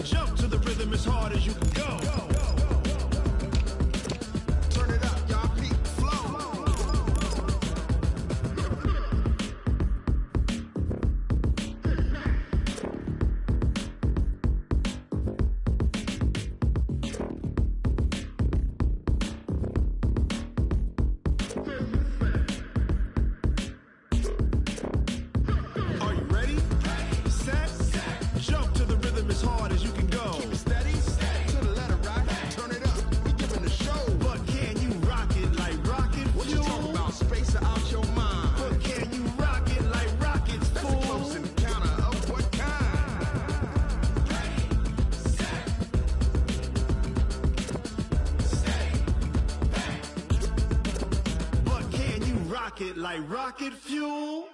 Jump to the rhythm as hard as you can go. Turn it up, y'all. Peak flow. Are you ready? Set. Jump to the rhythm as hard as you can go. Keep it steady. To the letter, right? Turn it up. We giving the show. But can you rock it like rocket fuel? What you talking about? Space out your mind. But can you rock it like rockets, fool? That's a close encounter of what kind? Ready, set, stay back. But can you rock it like rocket fuel?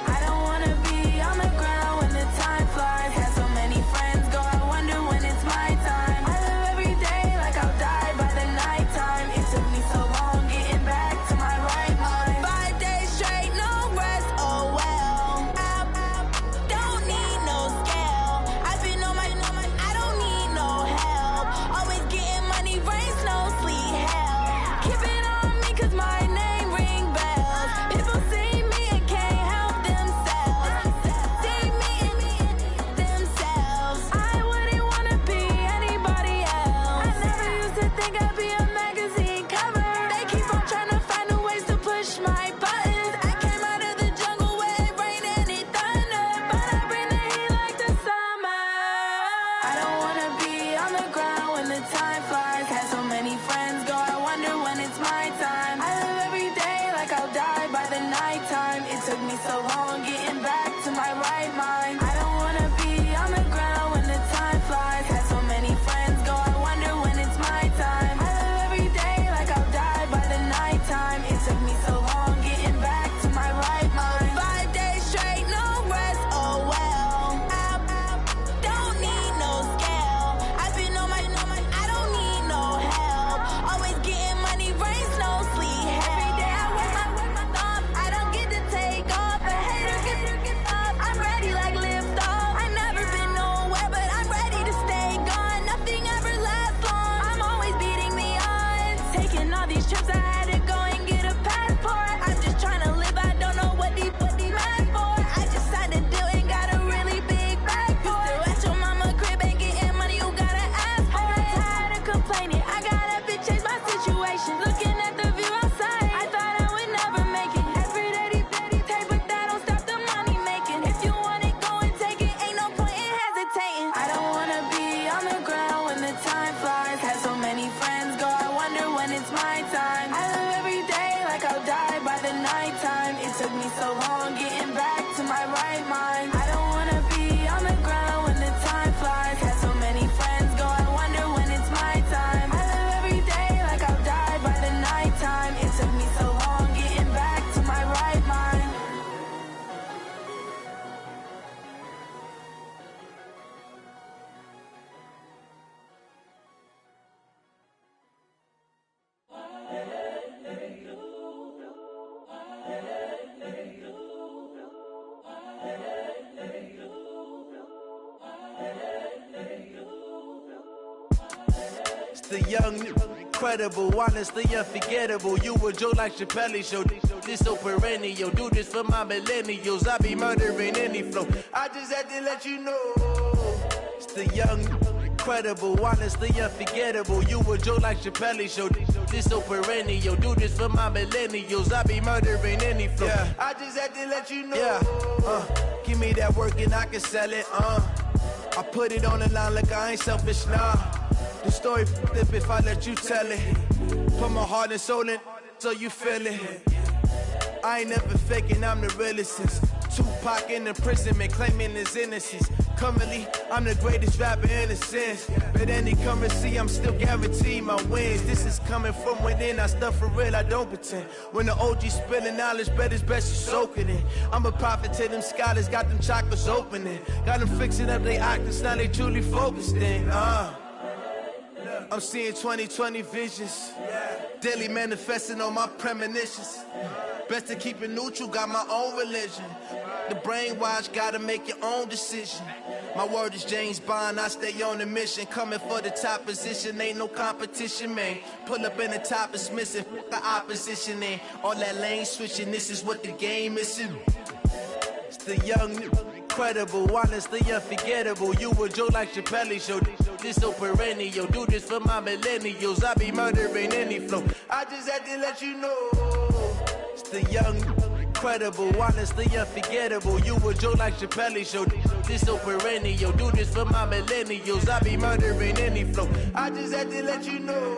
I don't wanna be on the ground when the time flies. Had so many friends go, I wonder when it's my time. I live every day like I'll die by the nighttime. It took me so long getting back to my right mind. 5 days straight, no rest, oh well. I don't need no scale. I've been on my, I don't need no help. Always getting money, rain, snow, sleet, hell. Keep it on me cause my name ring bells. People see me and can't help themselves. See me and themselves. I wouldn't wanna be anybody else. I never used to think I'd be a magazine cover. They keep on trying to find new ways to push my buttons. I came out of the jungle where it rained and it thundered, but I bring the heat like the summer. I don't wanna be on the ground when the time flies. Had so many friends go, I wonder when it's my time. I live every day like I'll die by the nighttime. It took me so long getting back to my right mind. I don't wanna be on the ground when the time flies. Had so many friends go, I wonder when it's my time. I live every day like I'll die by the nighttime. It took me so long getting back to my right mind. 5 days straight, no rest, oh well. I don't need no scale. I've been on my, I don't need no help. Always getting money, rain, snow, sleet, hell. Every day I work my thumb, I don't get to take off. A hater gets off, I'm ready like lift off. I never been nowhere, but I'm ready to stay gone. Nothing ever lasts long, I'm always beating the odds. Taking all these trips, I had to go and get a passport. I'm just trying to live, I don't know what these mad for. I just signed a deal and got a really big bag for it. You still at your mama crib and getting money, you gotta ask for it. I'm tired of complaining, I gotta bitch change my situation. Looking at the view outside, I thought I would never make it. Every day they take, but that don't stop the money making. If you want it, go and take it, ain't no point in hesitating. I don't wanna be on the ground when the time flies. Had so many friends go, I wonder when it's my time. I live every day like I'll die by the nighttime. It took me so long getting back to my right mind. I don't wanna be on the ground when the time flies. Had so many friends go, I wonder when it's my time. I live every day like I'll die by the nighttime. It took me so long getting back to my right mind. It's the young, incredible, honestly unforgettable. You a Joe like Chappelle show. This so perennial. Do this for my millennials. I be murdering any flow. I just had to let you know. It's the young, incredible, honestly unforgettable. You a Joe like Chappelle show. This so perennial. Do this for my millennials. I be murdering any flow. Yeah. I just had to let you know. Yeah. Give me that work and I can sell it. I put it on the line like I ain't selfish, nah. The story flip if I let you tell it. Put my heart and soul in so you feel it. I ain't never faking, I'm the realest since Tupac in imprisonment, claiming his innocence. Currently, I'm the greatest rapper in a sense. But any currency, I'm still guaranteed my wins. This is coming from within, I stuff for real, I don't pretend. When the OG spilling knowledge, bet it's best you soak it in. I'm a prophet to them scholars, got them chakras opening. Got them fixing up their octaves, now they truly focused in. I'm seeing 2020 visions. Daily manifesting on my premonitions. Best to keep it neutral, got my own religion. The brainwash, gotta make your own decision. My word is James Bond, I stay on the mission. Coming for the top position, ain't no competition, man. Pull up in the top, it's missing, the opposition in. All that lane switching, this is what the game is. It's the young, incredible, honestly unforgettable. You a joke like Chappelle show. This so perennial, do this for my millennials. I be murdering any flow. I just had to let you know. It's the young, incredible, honestly unforgettable. You a joke like Chappelle show. This so perennial, do this for my millennials. I be murdering any flow. I just had to let you know.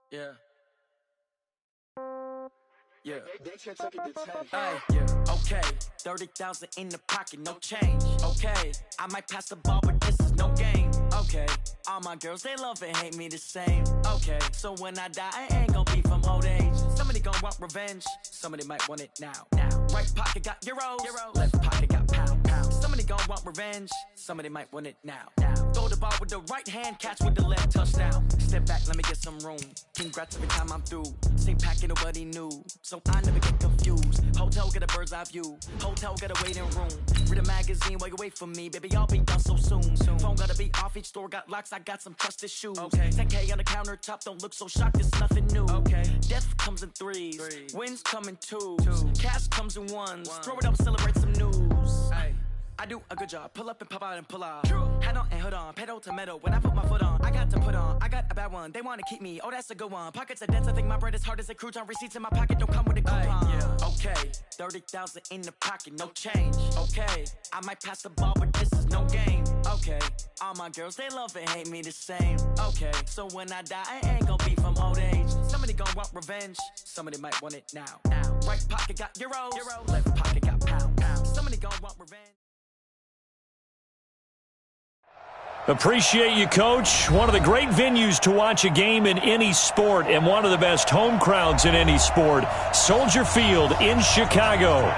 Yeah. Yeah. Hey, yeah. Okay. 30,000 in the pocket, no change. Okay. I might pass the ball, but this is no game. Okay. All my girls, they love and hate me the same. Okay. So when I die, I ain't gonna be from old age. Somebody gonna want revenge. Somebody might want it now. Right pocket got euros. Left pocket got pound. Somebody gonna want revenge. Somebody might want it now. Throw the ball with the right hand, catch with the left, touchdown. Step back, let me get some room. Congrats every time I'm through. Same packet, nobody knew. So I never get confused. Hotel get a bird's eye view. Hotel get a waiting room. Read a magazine while you wait for me. Baby, I'll be done so soon. Phone gotta be off, each store got locks. I got some trusted shoes. Okay. 10K on the countertop, don't look so shocked, it's nothing new. Okay. Death comes in threes. Wins come in twos. Cash comes in ones. Throw it up, celebrate some news. Ay. I do a good job, pull up and pop out and pull out. Head on and hood on, pedal to metal. When I put my foot on, I got to put on. I got a bad one, they wanna keep me, oh that's a good one. Pockets are dense, I think my bread is hard as a crouton. Receipts in my pocket don't come with a coupon. Yeah. Okay, 30,000 in the pocket, no change. Okay, I might pass the ball, but this is no game. Okay, all my girls, they love and hate me the same. Okay, so when I die, I ain't gonna be from old age. Somebody gonna want revenge, somebody might want it now. Right pocket got euros. Left pocket got pound. Somebody gonna want revenge. Appreciate you, Coach. One of the great venues to watch a game in any sport and one of the best home crowds in any sport, Soldier Field in Chicago.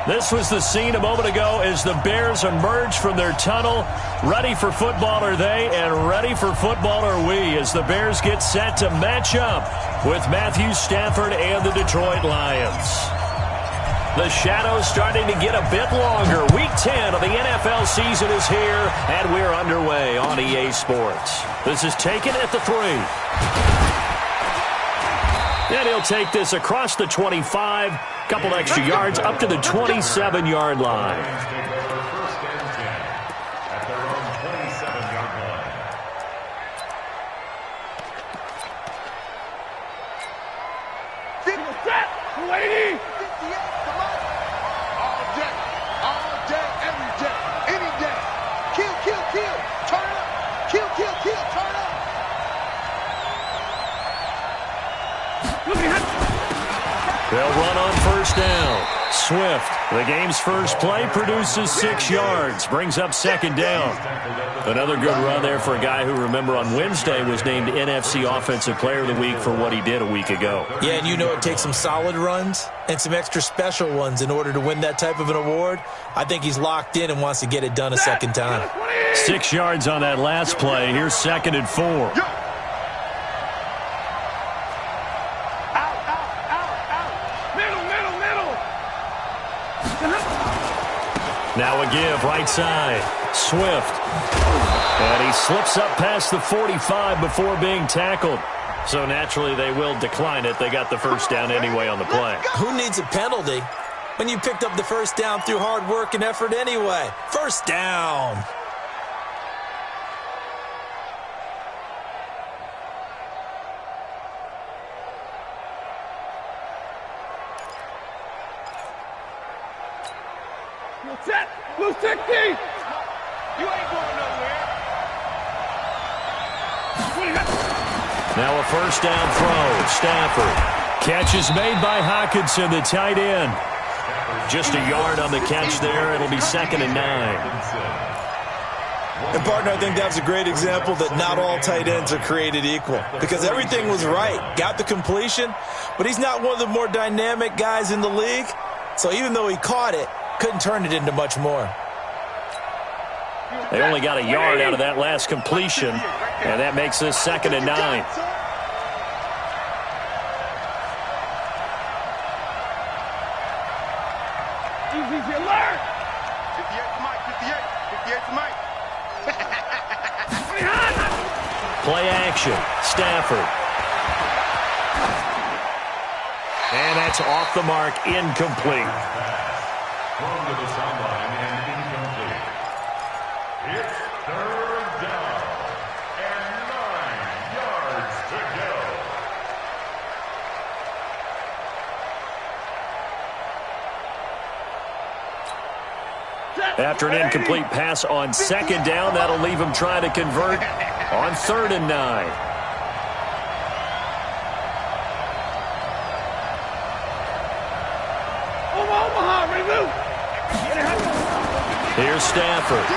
This was the scene a moment ago as the Bears emerged from their tunnel. Ready for football are they, and ready for football are we as the Bears get set to match up with Matthew Stafford and the Detroit Lions. The shadows starting to get a bit longer. Week 10 of the NFL season is here, and we're underway on EA Sports. This is taken at the 3. And he'll take this across the 25, couple extra yards up to the 27-yard line. They'll run on first down. Swift, the game's first play, produces 6 yards, brings up second down. Another good run there for a guy who, remember, on Wednesday was named NFC Offensive Player of the Week for what he did a week ago. Yeah, and you know it takes some solid runs and some extra special ones in order to win that type of an award. I think he's locked in and wants to get it done a second time. 6 yards on that last play. Here's 2nd and 4. Now a give, right side. Swift. And he slips up past the 45 before being tackled. So naturally they will decline it. They got the first down anyway on the play. Who needs a penalty when you picked up the first down through hard work and effort anyway? First down. Set. Blue 60. You ain't going nowhere. Now a first down throw. Stafford. Catch is made by Hockenson, the tight end. Just a yard on the catch there. It'll be 2nd and 9. And, partner, I think that's a great example that not all tight ends are created equal, because everything was right. Got the completion, but he's not one of the more dynamic guys in the league. So even though he caught it, couldn't turn it into much more. They only got a yard out of that last completion, and that makes this 2nd and 9. Easy alert. 58 to Mike. 58 to Mike. Play action. Stafford. And that's off the mark. Incomplete. Thrown to the sideline and incomplete. It's 3rd down and 9 yards to go. After an incomplete pass on 2nd down, that'll leave him trying to convert on 3rd and 9. Omaha, remove. Here's Stafford.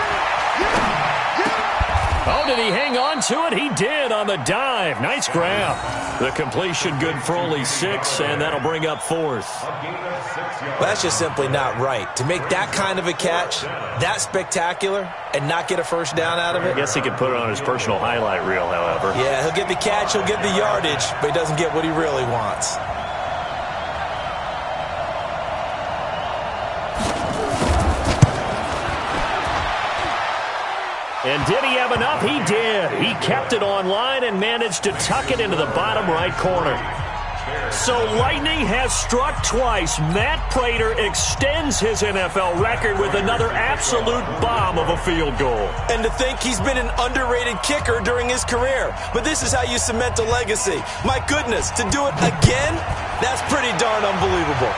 Oh, did he hang on to it? He did on the dive. Nice grab. The completion good for only 6, and that'll bring up 4th. Well, that's just simply not right. To make that kind of a catch, that spectacular, and not get a first down out of it. I guess he could put it on his personal highlight reel, however. Yeah, he'll get the catch, he'll get the yardage, but he doesn't get what he really wants. And did he have enough? He did. He kept it online and managed to tuck it into the bottom right corner. So lightning has struck twice. Matt Prater extends his NFL record with another absolute bomb of a field goal. And to think he's been an underrated kicker during his career. But this is how you cement a legacy. My goodness, to do it again? That's pretty darn unbelievable.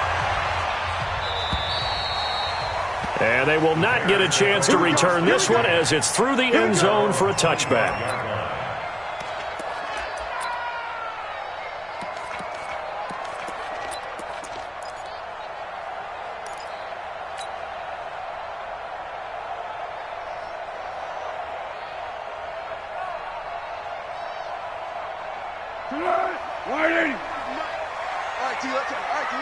And they will not get a chance to return this one as it's through the end zone for a touchback. Warning. All right, T. Let's go. All right, T.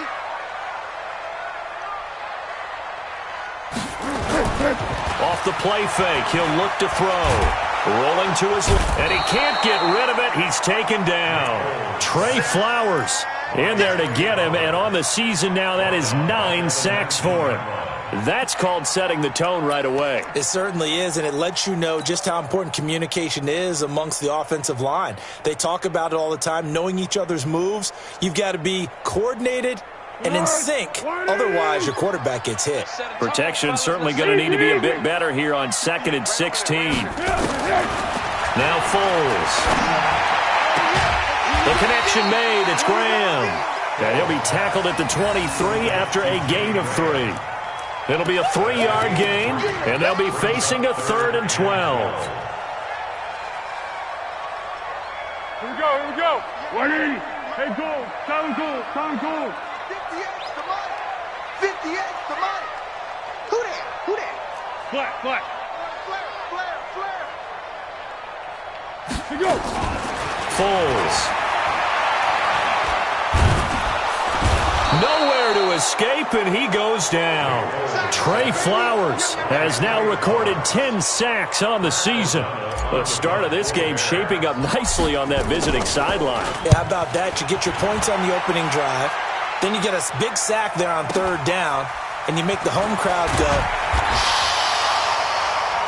Off the play fake, he'll look to throw. Rolling to his left, and he can't get rid of it. He's taken down. Trey Flowers in there to get him, and on the season now, that is 9 sacks for him. That's called setting the tone right away. It certainly is, and it lets you know just how important communication is amongst the offensive line. They talk about it all the time, knowing each other's moves. You've got to be coordinated and in sync. Otherwise, your quarterback gets hit. Protection certainly going to need to be a bit better here on 2nd and 16. Now Foles. The connection made. It's Graham. And he'll be tackled at the 23 after a gain of 3. It'll be a 3-yard gain, and they'll be facing a 3rd and 12. Here we go. Warning. Hey, goal. Sound goal. 58 to Mike. 58 to Mike. Who that? Flat. Flare. Here we go. Foles. Nowhere to escape, and he goes down. Trey Flowers has now recorded 10 sacks on the season. The start of this game shaping up nicely on that visiting sideline. Yeah, how about that? You get your points on the opening drive. Then you get a big sack there on 3rd down, and you make the home crowd go.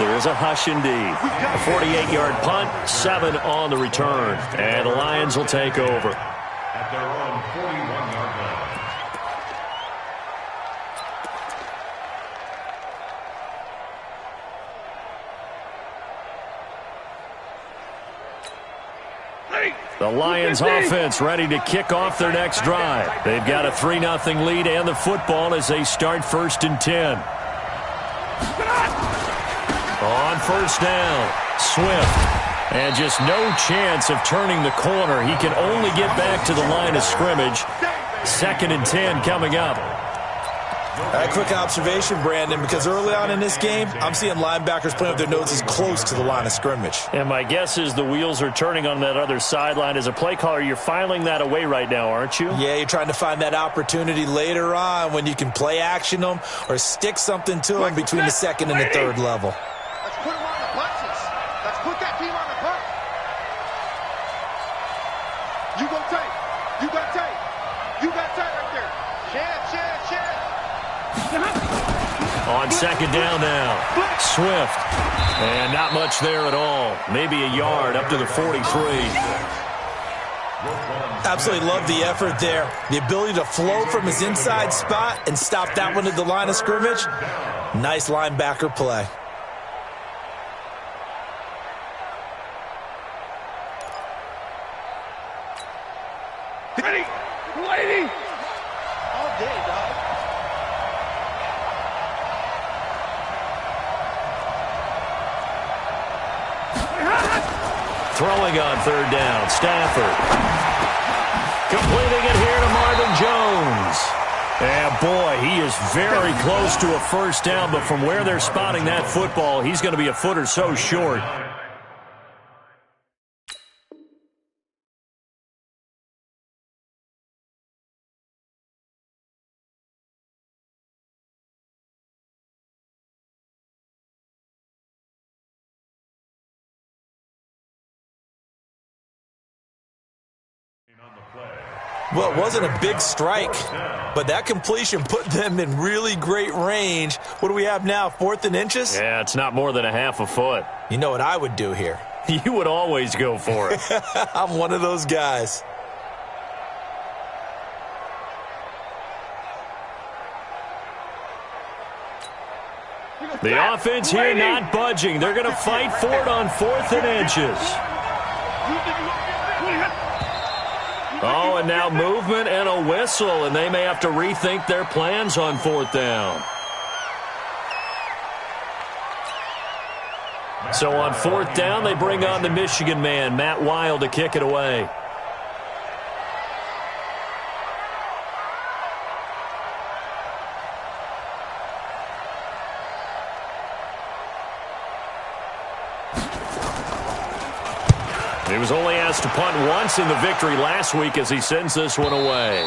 There is a hush indeed. A 48-yard punt, 7 on the return. And the Lions will take over. At their own 41-yard line. The Lions offense ready to kick off their next drive. They've got a 3-0 lead and the football as they start 1st and 10. On first down, Swift. And just no chance of turning the corner. He can only get back to the line of scrimmage. 2nd and 10 coming up. A quick observation, Brandon, because early on in this game, I'm seeing linebackers playing with their noses close to the line of scrimmage. And my guess is the wheels are turning on that other sideline. As a play caller, you're filing that away right now, aren't you? Yeah, you're trying to find that opportunity later on when you can play action them or stick something to them between the 2nd and the 3rd level. Let's put them on the punches. Let's put that team on the punch. You go tight. You got tight. You got tight right there. Chance. On 2nd down now, Swift. And not much there at all. Maybe a yard up to the 43. Absolutely love the effort there. The ability to flow from his inside spot and stop that one at the line of scrimmage. Nice linebacker play. Lady. All day, dog. Throwing on 3rd down, Stafford. Completing it here to Marvin Jones. And boy, he is very close to a first down, but from where they're spotting that football, he's going to be a foot or so short. Well, it wasn't a big strike, but that completion put them in really great range. What do we have now, 4th and inches? Yeah, it's not more than a half a foot. You know what I would do here? You would always go for it. I'm one of those guys. The offense here not budging. They're going to fight for it on 4th and inches. Oh, and now movement and a whistle, and they may have to rethink their plans on 4th down. So on 4th down, they bring on the Michigan man, Matt Wild, to kick it away. He was only asked to punt once in the victory last week as he sends this one away.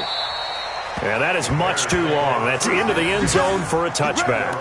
And that is much too long. That's into the end zone for a touchback.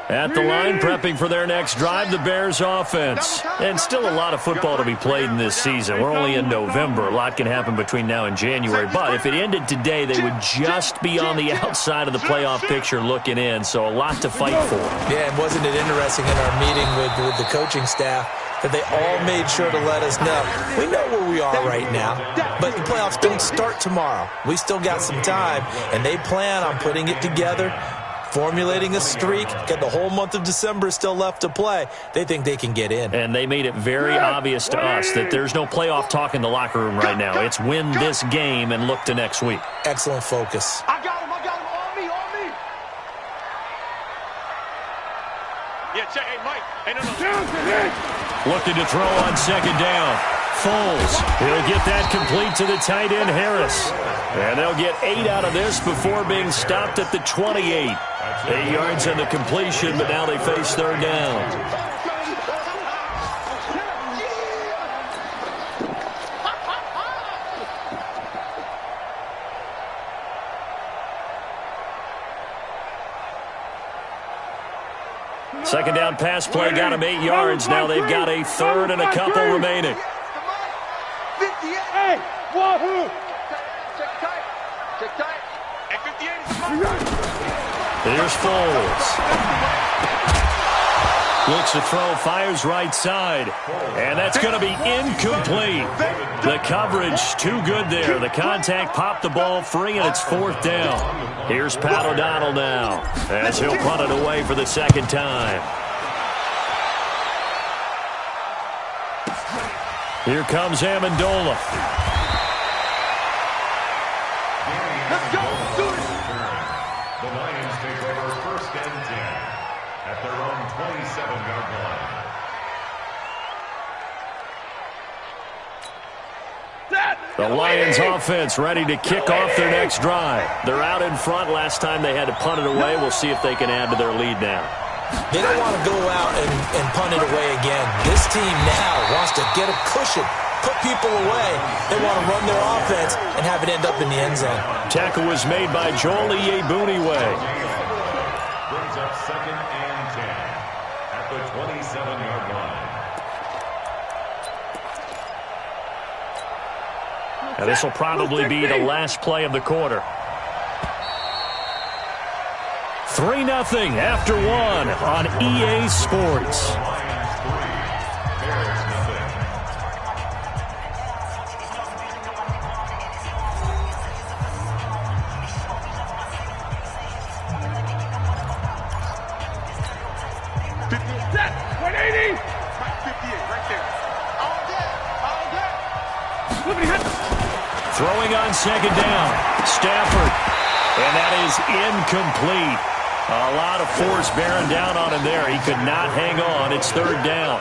At the line, prepping for their next drive, the Bears offense. And still a lot of football to be played in this season. We're only in November. A lot can happen between now and January. But if it ended today, they would just be on the outside of the playoff picture looking in. So a lot to fight for. Yeah, and wasn't it interesting in our meeting with the coaching staff that they all made sure to let us know. We know where we are right now, but the playoffs don't start tomorrow. We still got some time, and they plan on putting it together, formulating a streak, got the whole month of December still left to play. They think they can get in. And they made it very obvious to us that there's no playoff talk in the locker room right now. It's win this game and look to next week. Excellent focus. I got him, on me. Yeah, check, hey, Mike. Hey, no. Looking to throw on 2nd down. Foles. He'll get that complete to the tight end, Harris. And they'll get 8 out of this before being stopped at the 28. 8 yards on the completion, but now they face 3rd down. Second down pass play got him 8 yards. Now they've got a 3rd and a couple remaining. 58. Hey, wahoo! Check tight. At 58. Here's Foles. Looks to throw, fires right side. And that's going to be incomplete. The coverage too good there. The contact popped the ball free, and it's 4th down. Here's Pat O'Donnell now as he'll punt it away for the second time. Here comes Amendola. Let's go. Do it. The Lions take over 1st and 10 at their own 27-yard line. The Lions offense ready to kick off their next drive. They're out in front. Last time they had to punt it away. We'll see if they can add to their lead now. They don't want to go out and punt it away again. This team now wants to get a cushion, put people away. They want to run their offense and have it end up in the end zone. Tackle was made by Joel Iyiegbuniwe. Brings up 2nd and 10 at the 27-yard line. And this will probably be the last play of the quarter. 3-0 after 1 on EA Sports. Lions 3, Bears 0. Set. 180. 58 right there. All day. Throwing on 2nd down. Stafford. And that is incomplete. A lot of force bearing down on him there. He could not hang on. It's 3rd down.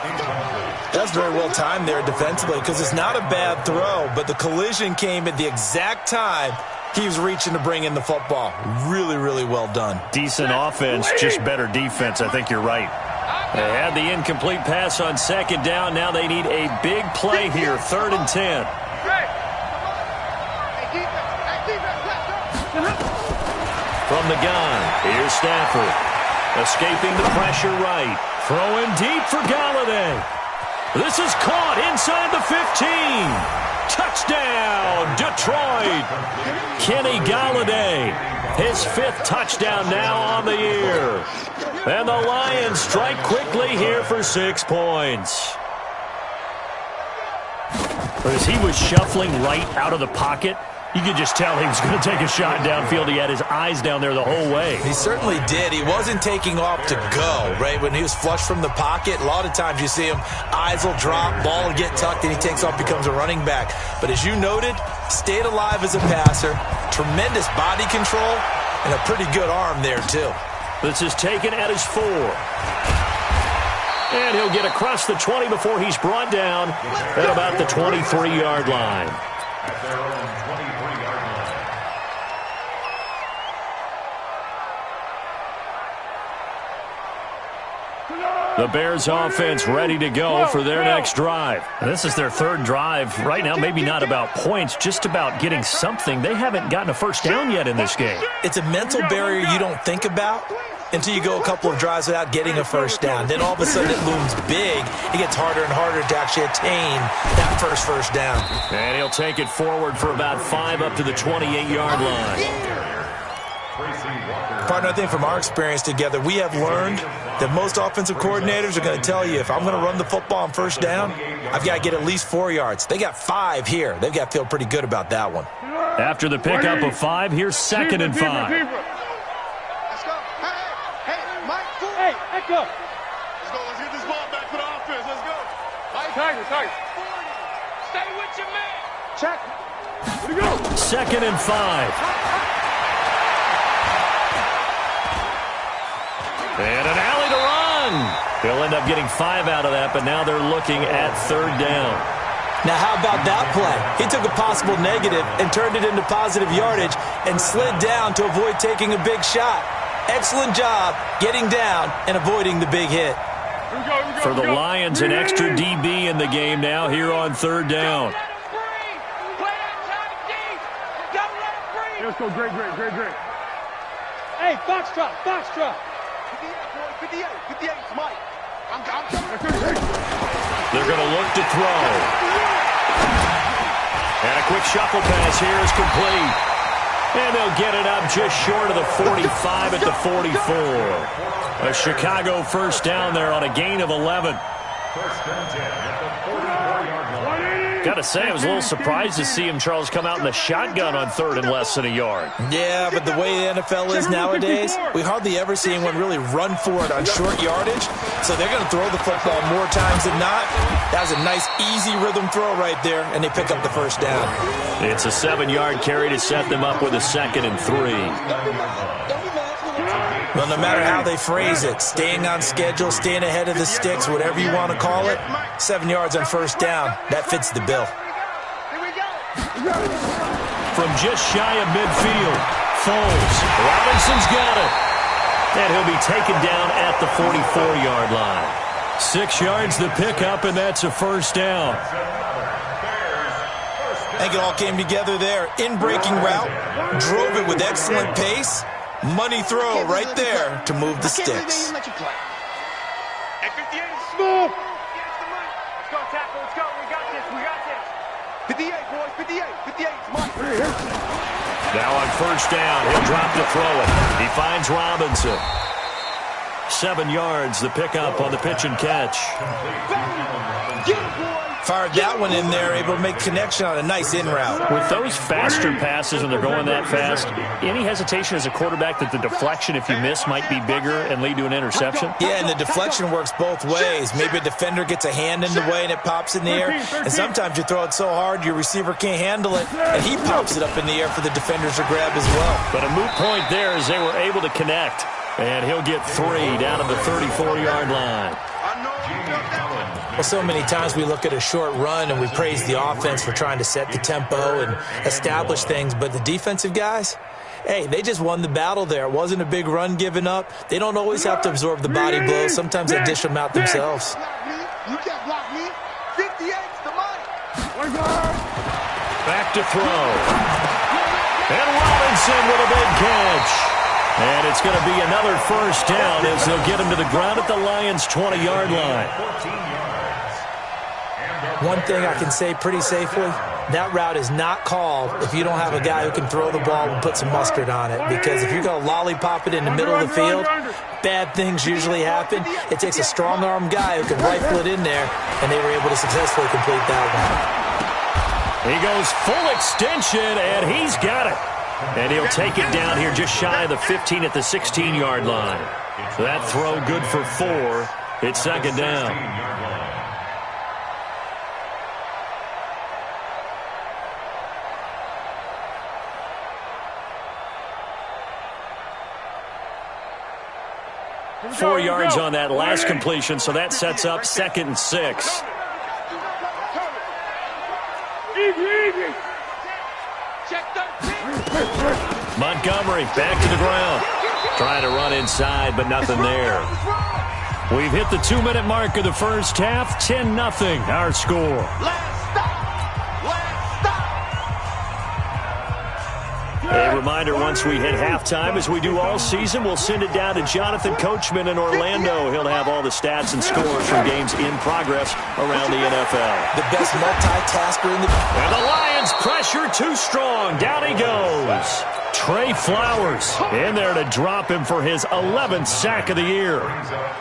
That's very well timed there defensively because it's not a bad throw, but the collision came at the exact time he was reaching to bring in the football. Really, really well done. Decent offense, just better defense. I think you're right. They had the incomplete pass on 2nd down. Now they need a big play here. 3rd and 10. From the gun, here's Stafford. Escaping the pressure right. Throwing deep for Galladay. This is caught inside the 15. Touchdown, Detroit. Kenny Galladay, his 5th touchdown now on the year. And the Lions strike quickly here for 6 points. As he was shuffling right out of the pocket, you could just tell he was going to take a shot downfield. He had his eyes down there the whole way. He certainly did. He wasn't taking off to go, right? When he was flushed from the pocket, a lot of times you see him, eyes will drop, ball will get tucked, and he takes off, becomes a running back. But as you noted, stayed alive as a passer, tremendous body control, and a pretty good arm there, too. This is taken at his 4. And he'll get across the 20 before he's brought down at about the 23-yard line. At their own 23-yard line. The Bears offense ready to go for their next drive. This is their 3rd drive. Right now, maybe not about points, just about getting something. They haven't gotten a first down yet in this game. It's a mental barrier you don't think about until you go a couple of drives without getting a first down. Then all of a sudden it looms big. It gets harder and harder to actually attain that first down. And he'll take it forward for about 5 up to the 28-yard line. Partner, I think from our experience together, we have learned that most offensive coordinators are going to tell you, if I'm going to run the football on first down, I've got to get at least 4 yards. They got 5 here. They've got to feel pretty good about that one. After the pickup of 5, here's 2nd and 5. Let's go. Hey, Mike. Hey, let's go. Let's go. Let's get this ball back for the offense. Let's go. Tiger. Stay with your man. Check. Here we go. 2nd and 5. And an alley to run. They'll end up getting 5 out of that, but now they're looking at 3rd down. Now, how about that play? He took a possible negative and turned it into positive yardage and slid down to avoid taking a big shot. Excellent job getting down and avoiding the big hit. For the Lions, an extra DB in the game now here on 3rd down. Let's go. Great. Hey, Foxtrot. 58, Mike. I'm They're going to look to throw. And a quick shuffle pass here is complete. And they'll get it up just short of the 45 at the 44. A Chicago first down there on a gain of 11. First and 10 at the 44-yard line. Got to say, I was a little surprised to see him, Charles, come out in the shotgun on 3rd and less than a yard. Yeah, but the way the NFL is nowadays, we hardly ever see anyone really run for it on short yardage. So they're going to throw the football more times than not. That was a nice, easy rhythm throw right there, and they pick up the first down. It's a 7-yard carry to set them up with a 2nd and 3. Well, no matter how they phrase it, staying on schedule, staying ahead of the sticks, whatever you want to call it, 7 yards on first down, that fits the bill. From just shy of midfield, Foles. Robinson's got it. And he'll be taken down at the 44-yard line. 6 yards the pickup, and that's a first down. I think it all came together there. In-breaking route, drove it with excellent pace. Money throw right there to move the sticks. At 58, small. Let's go, tackle. Let's go. We got this. We got this. 58, boys. 58. 58. Now on first down, he'll drop to throw it. He finds Robinson. 7 yards, the pickup on the pitch and catch. Fired that one in there, able to make connection on a nice in route. With those faster passes when they're going that fast, any hesitation as a quarterback that the deflection, if you miss, might be bigger and lead to an interception? Yeah, and the deflection works both ways. Maybe a defender gets a hand in the way and it pops in the air. And sometimes you throw it so hard your receiver can't handle it, and he pops it up in the air for the defenders to grab as well. But a moot point there as they were able to connect. And he'll get 3 down at the 34-yard line. Well, so many times we look at a short run and we praise the offense for trying to set the tempo and establish things, but the defensive guys, hey, they just won the battle there. It wasn't a big run given up. They don't always have to absorb the body blows. Sometimes they dish them out themselves. You can't block me. 58's the money. Back to throw. And Robinson with a big catch. And it's going to be another first down as they'll get him to the ground at the Lions' 20-yard line. One thing I can say pretty safely, that route is not called if you don't have a guy who can throw the ball and put some mustard on it. Because if you're going to lollipop it in the middle of the field, bad things usually happen. It takes a strong-arm guy who can rifle it in there, and they were able to successfully complete that one. He goes full extension, and he's got it. And he'll take it down here just shy of the 15 at the 16-yard line. So that throw good for 4. It's second down. Four yards on that last completion, so that sets up 2nd and 6. Montgomery back to the ground. Trying to run inside, but nothing there. We've hit the 2-minute mark of the first half. 10-0 our score. A reminder, once we hit halftime, as we do all season, we'll send it down to Jonathan Coachman in Orlando. He'll have all the stats and scores from games in progress around the NFL. The best multitasker in the... And the Lions pressure too strong. Down he goes. Trey Flowers in there to drop him for his 11th sack of the year.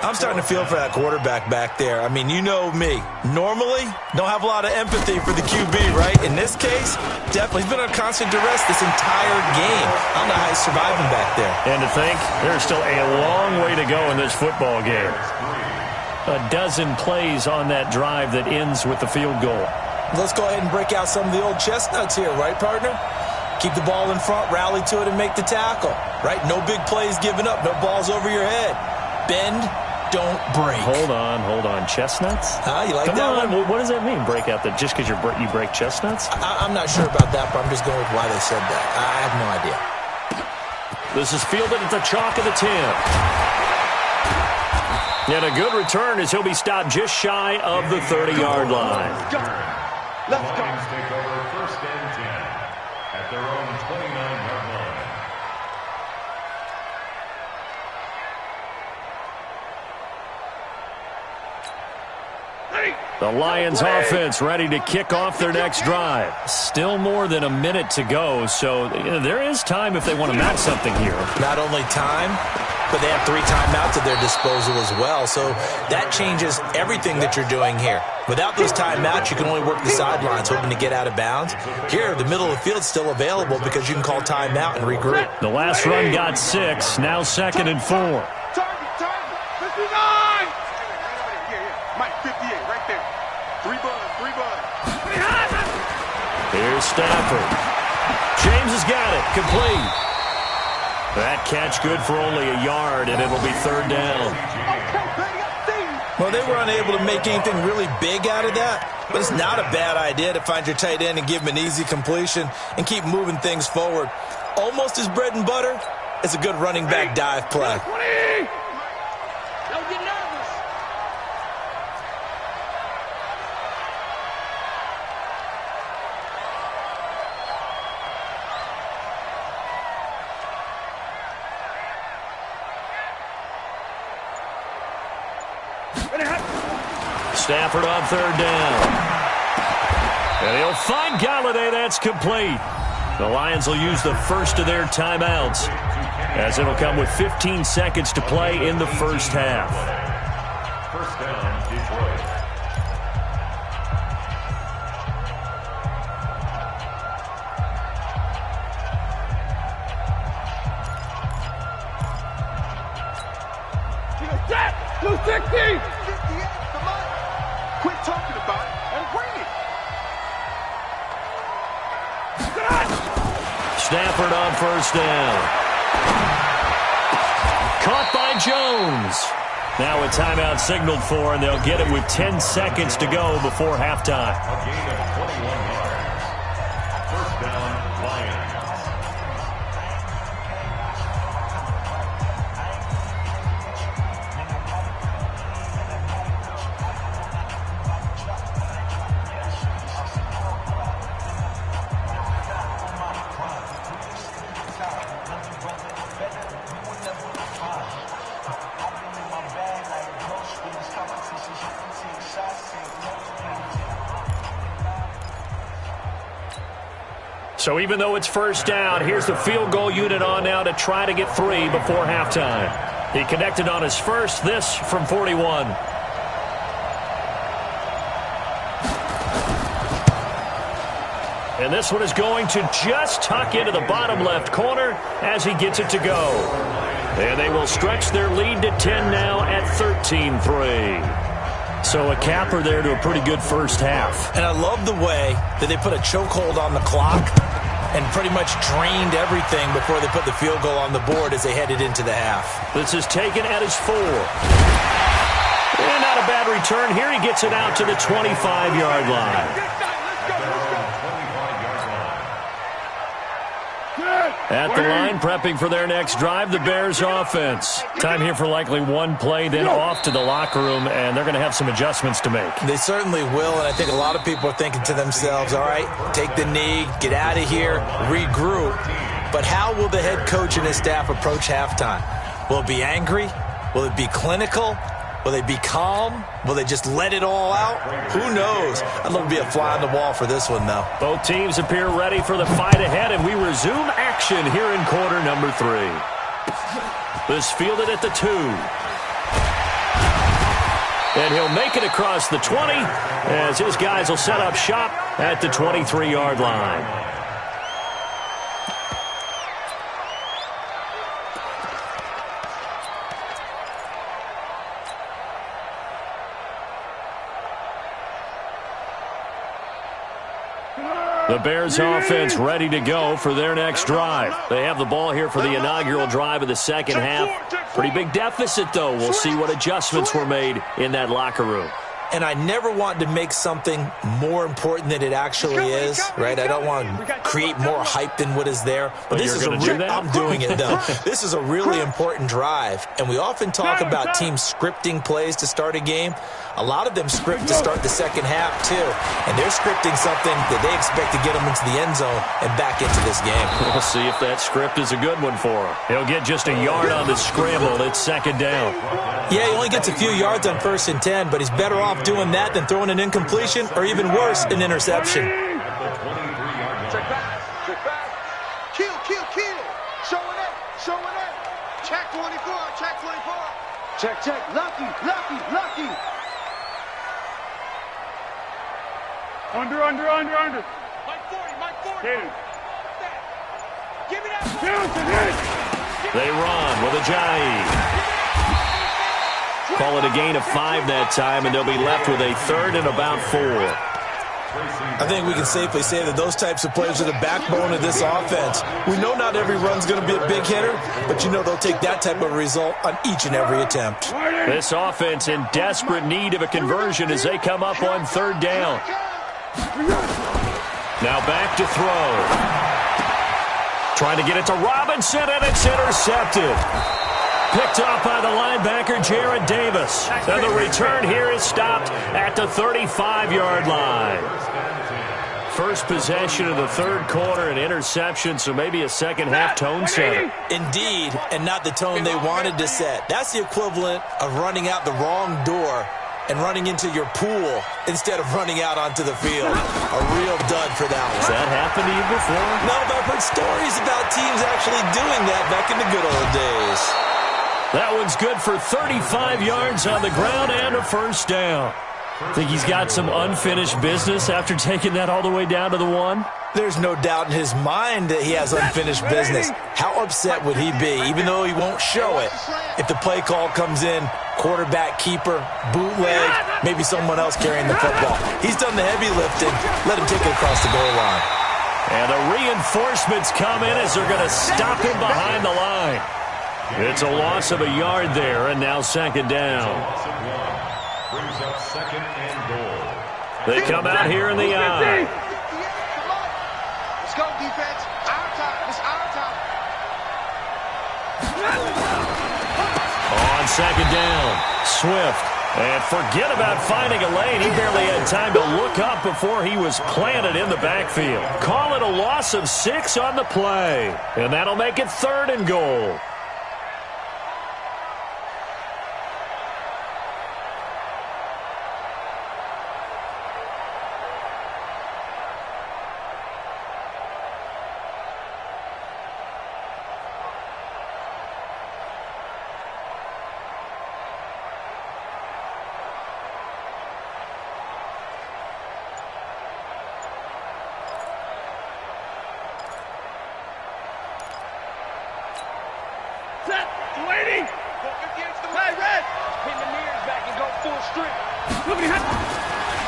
I'm starting to feel for that quarterback back there. I mean, you know me. Normally, don't have a lot of empathy for the QB, right? In this case, definitely. He's been under constant duress this entire game. I don't know how he's surviving back there. And to think, there's still a long way to go in this football game. A dozen plays on that drive that ends with the field goal. Let's go ahead and break out some of the old chestnuts here, right, partner? Keep the ball in front, rally to it, and make the tackle, right? No big plays given up, no balls over your head. Bend, don't break. Hold on. Chestnuts? You like Come that on. one? What does that mean, break out? That just because you break chestnuts? I'm not sure about that, but I'm just going with why they said that. I have no idea. This is fielded at the chalk of the 10. And a good return as he'll be stopped just shy of the 30-yard line. Let's go. Lions take over first and 10 at their own 29-yard line. The Lions offense ready to kick off their next drive. Still more than a minute to go, so there is time if they want to match something here. Not only time, but they have 3 timeouts at their disposal as well, so that changes everything that you're doing here. Without those timeouts, you can only work the sidelines, hoping to get out of bounds. Here, the middle of the field's still available because you can call timeout and regroup. The last run got 6, now 2nd and 4. Target, 59! Mike, 58, right there. 3 buds. Here's Stafford. James has got it, complete. That catch good for only a yard, and it'll be 3rd down. Well, they were unable to make anything really big out of that, but it's not a bad idea to find your tight end and give him an easy completion and keep moving things forward. Almost his bread and butter is a good running back dive play. Don't get nervous. Stafford on 3rd down. And he'll find Galladay. That's complete. The Lions will use the first of their timeouts, as it'll come with 15 seconds to play in the first half. First down, Detroit. Jack, 260! Quit talking about it and bring it. Stafford on 1st down. Caught by Jones. Now a timeout signaled for, and they'll get it with 10 seconds to go before halftime. A gain of 21 yards. First down, Lions. So even though it's 1st down, here's the field goal unit on now to try to get 3 before halftime. He connected on his first, this from 41. And this one is going to just tuck into the bottom left corner as he gets it to go. And they will stretch their lead to 10 now at 13-3. So a capper there to a pretty good first half. And I love the way that they put a chokehold on the clock and pretty much drained everything before they put the field goal on the board as they headed into the half. This is taken at his 4. And not a bad return. Here he gets it out to the 25-yard line. At the line, prepping for their next drive, the Bears offense. Time here for likely one play, then off to the locker room, and they're going to have some adjustments to make. They certainly will, and I think a lot of people are thinking to themselves, all right, take the knee, get out of here, regroup. But how will the head coach and his staff approach halftime? Will it be angry? Will it be clinical? Will they be calm? Will they just let it all out? Who knows? I'd love to be a fly on the wall for this one, though. Both teams appear ready for the fight ahead, and we resume action here in quarter number 3. This fielded at the 2. And he'll make it across the 20 as his guys will set up shop at the 23-yard line. The Bears offense ready to go for their next drive. They have the ball here for the inaugural drive of the second half. Pretty big deficit, though. We'll see what adjustments were made in that locker room. And I never want to make something more important than it actually is, right? I don't want to create more hype than what is there. But this is I'm doing it, though. This is a really important drive. And we often talk about teams scripting plays to start a game. A lot of them script to start the second half, too. And they're scripting something that they expect to get them into the end zone and back into this game. We'll see if that script is a good one for him. He'll get just a yard on the scramble. It's second down. Yeah, he only gets a few yards on 1st and 10, but he's better off off doing that than throwing an incompletion or even worse, an interception. Check back. Check back. Kill, kill, kill. Showing up. Showing up. Check 24. Check 24. Check, check. Lucky, lucky, lucky. Under. Mike 40, Mike 40. Hit him. Give me that ball. They run with Ajayi. Call it a gain of 5 that time, and they'll be left with a third and about 4. I think we can safely say that those types of players are the backbone of this offense. We know not every run's going to be a big hitter, but you know they'll take that type of result on each and every attempt. This offense in desperate need of a conversion as they come up on third down. Now back to throw. Trying to get it to Robinson, and it's intercepted. Picked off by the linebacker, Jared Davis. And the return here is stopped at the 35-yard line. First possession of the third quarter, an interception, so maybe a second-half tone setter. Indeed, and not the tone they wanted to set. That's the equivalent of running out the wrong door and running into your pool instead of running out onto the field. A real dud for that one. Has that happened to you before? No, but I've heard stories about teams actually doing that back in the good old days. That one's good for 35 yards on the ground and a first down. Think he's got some unfinished business after taking that all the way down to the 1? There's no doubt in his mind that he has unfinished business. How upset would he be, even though he won't show it, if the play call comes in, quarterback, keeper, bootleg, maybe someone else carrying the football. He's done the heavy lifting. Let him take it across the goal line. And the reinforcements come in as they're going to stop him behind the line. It's a loss of a yard there, and now second down. Brings up second and goal. They come out here in the eye. Let's go, defense. Our time. It's our time. On second down, Swift. And forget about finding a lane. He barely had time to look up before he was planted in the backfield. Call it a loss of 6 on the play. And that'll make it third and goal.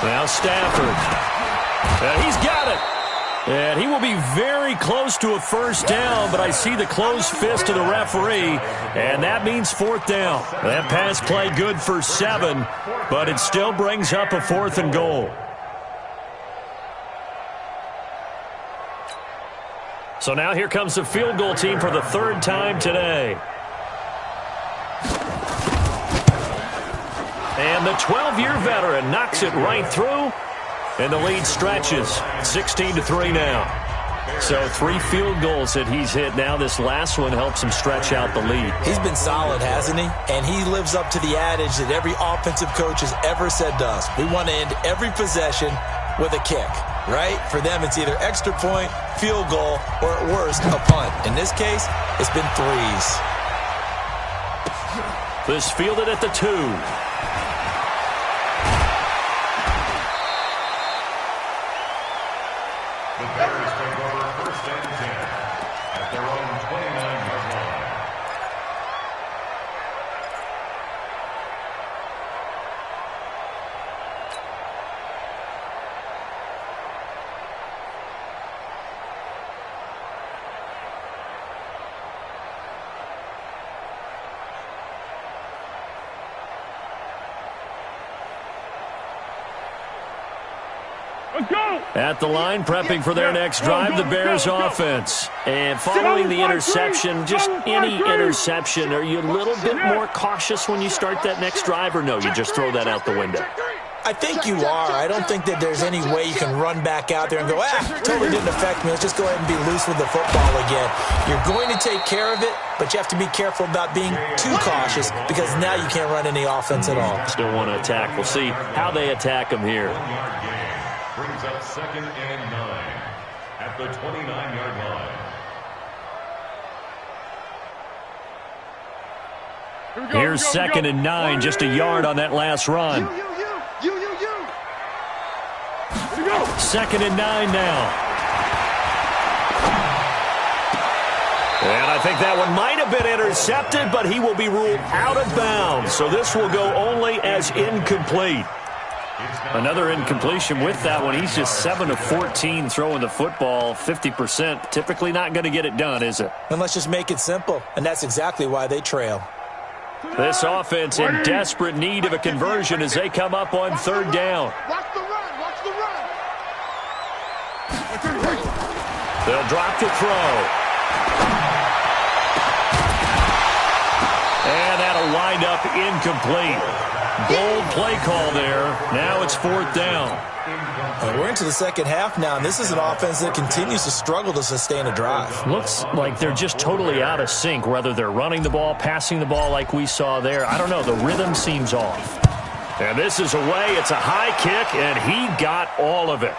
Now Stafford. He's got it. And he will be very close to a first down, but I see the closed fist of the referee, and that means fourth down. That pass play good for 7, but it still brings up a 4th and goal. So now here comes the field goal team for the 3rd time today. And the 12-year veteran knocks it right through, and the lead stretches 16-3 now. So 3 field goals that he's hit now. This last one helps him stretch out the lead. He's been solid, hasn't he? And he lives up to the adage that every offensive coach has ever said to us. We want to end every possession with a kick, right? For them, it's either extra point, field goal, or at worst, a punt. In this case, it's been 3s. This fielded at the 2. The Bears take over first and 10 at their own 29-yard line. At the line, prepping for their next drive, the Bears offense. And following the interception, just any interception, are you a little bit more cautious when you start that next drive, or no, you just throw that out the window? I think you are. I don't think that there's any way you can run back out there and go, totally didn't affect me. Let's just go ahead and be loose with the football again. You're going to take care of it, but you have to be careful about being too cautious because now you can't run any offense at all. Still want to attack. We'll see how they attack him here. Brings up 2nd and 9 at the 29-yard line. Here's 2nd and 9, just a yard on that last run. 2nd and 9 now. And I think that one might have been intercepted, but he will be ruled out of bounds. So this will go only as incomplete. Another incompletion with that one. He's just 7 of 14 throwing the football, 50%. Typically not going to get it done, is it? And let's just make it simple. And that's exactly why they trail. This offense in desperate need of a conversion as they come up on 3rd down. Watch the run. Watch the run. They'll drop the throw. And that'll wind up incomplete. Bold play call there. Now it's 4th down. We're into the second half now, and this is an offense that continues to struggle to sustain a drive. Looks like they're just totally out of sync, whether they're running the ball, passing the ball like we saw there. I don't know. The rhythm seems off. And this is away. It's a high kick, and he got all of it.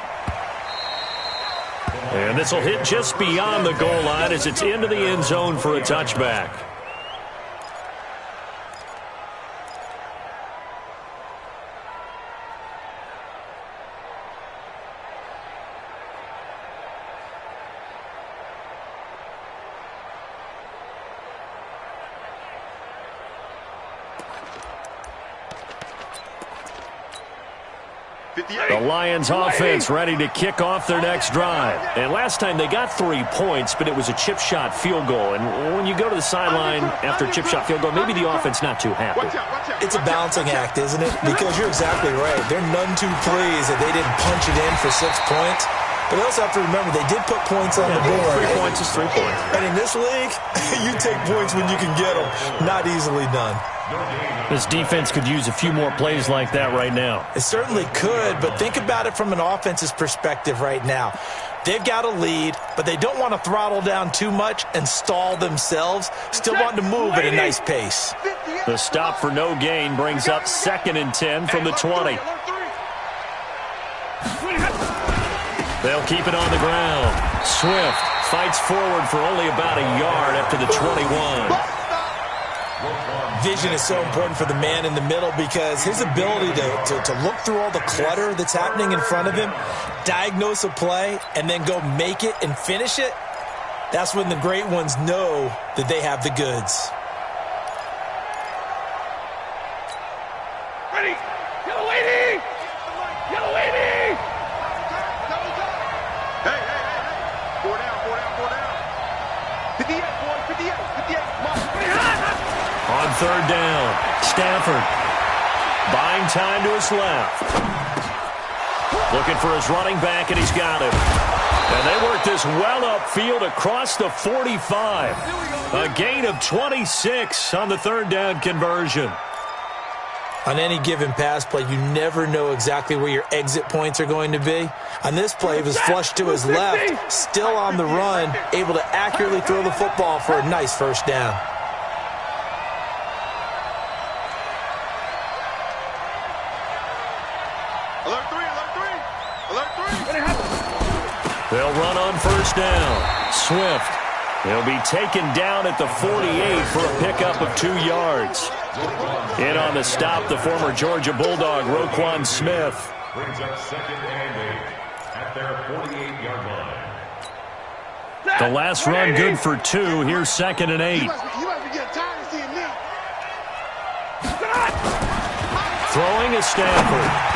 And this will hit just beyond the goal line as it's into the end zone for a touchback. The Lions offense ready to kick off their next drive. And last time they got 3 points, but it was a chip shot field goal. And when you go to the sideline after a chip shot field goal, maybe the offense not too happy. It's a balancing act, isn't it? Because you're exactly right. They're none too pleased that they didn't punch it in for 6 points. But they also have to remember they did put points on the board. 3 points is 3 points. And in this league, you take points when you can get them. Not easily done. This defense could use a few more plays like that right now. It certainly could, but think about it from an offense's perspective right now. They've got a lead, but they don't want to throttle down too much and stall themselves. Still want to move at a nice pace. The stop for no gain brings up 2nd and 10 from the 20. They'll keep it on the ground. Swift fights forward for only about a yard after the 21. Vision is so important for the man in the middle because his ability to look through all the clutter that's happening in front of him, diagnose a play, and then go make it and finish it, that's when the great ones know that they have the goods. Ready. Yellow lady. Yellow lady. Hey. 4 down. 58, boy. 58. On 3rd down, Stafford buying time to his left. Looking for his running back, and he's got him. And they work this well upfield across the 45. A gain of 26 on the 3rd down conversion. On any given pass play, you never know exactly where your exit points are going to be. On this play, he was flushed to his left, still on the run, able to accurately throw the football for a nice 1st down. They'll run on 1st down. Swift. He'll be taken down at the 48 for a pickup of 2 yards. In on the stop, the former Georgia Bulldog, Roquan Smith. Brings up 2nd and 8 at their 48-yard line. The last run good for 2. Here's 2nd and 8. You must be getting tired of seeing me. Throwing is Stafford.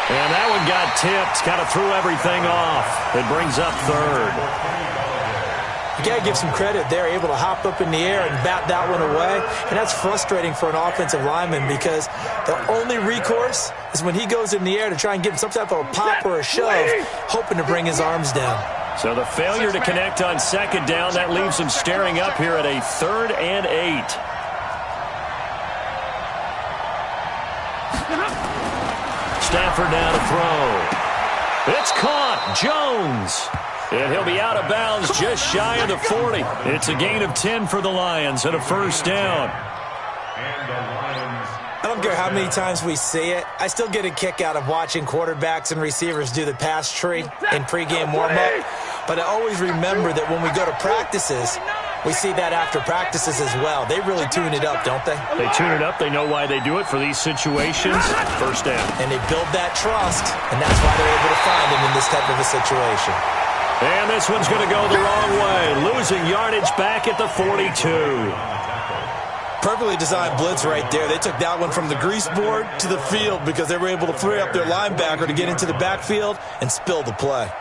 And that one got tipped. Kind of threw everything off. It brings up 3rd. You got to give some credit. They're able to hop up in the air and bat that one away. And that's frustrating for an offensive lineman because the only recourse is when he goes in the air to try and get some type of a pop or a shove, hoping to bring his arms down. So the failure to connect on 2nd down, that leaves him staring up here at a 3rd and 8. Stafford now to throw. It's caught. Jones. And he'll be out of bounds just shy of the 40. It's a gain of 10 for the Lions and a first down. I don't care how many times we see it. I still get a kick out of watching quarterbacks and receivers do the pass tree in pregame warm-up. But I always remember that when we go to practices, we see that after practices as well. They really tune it up, don't they? They tune it up. They know why they do it for these situations. First down. And they build that trust, and that's why they're able to find him in this type of a situation. And this one's going to go the wrong way. Losing yardage back at the 42. Perfectly designed blitz right there. They took that one from the grease board to the field because they were able to free up their linebacker to get into the backfield and spill the play.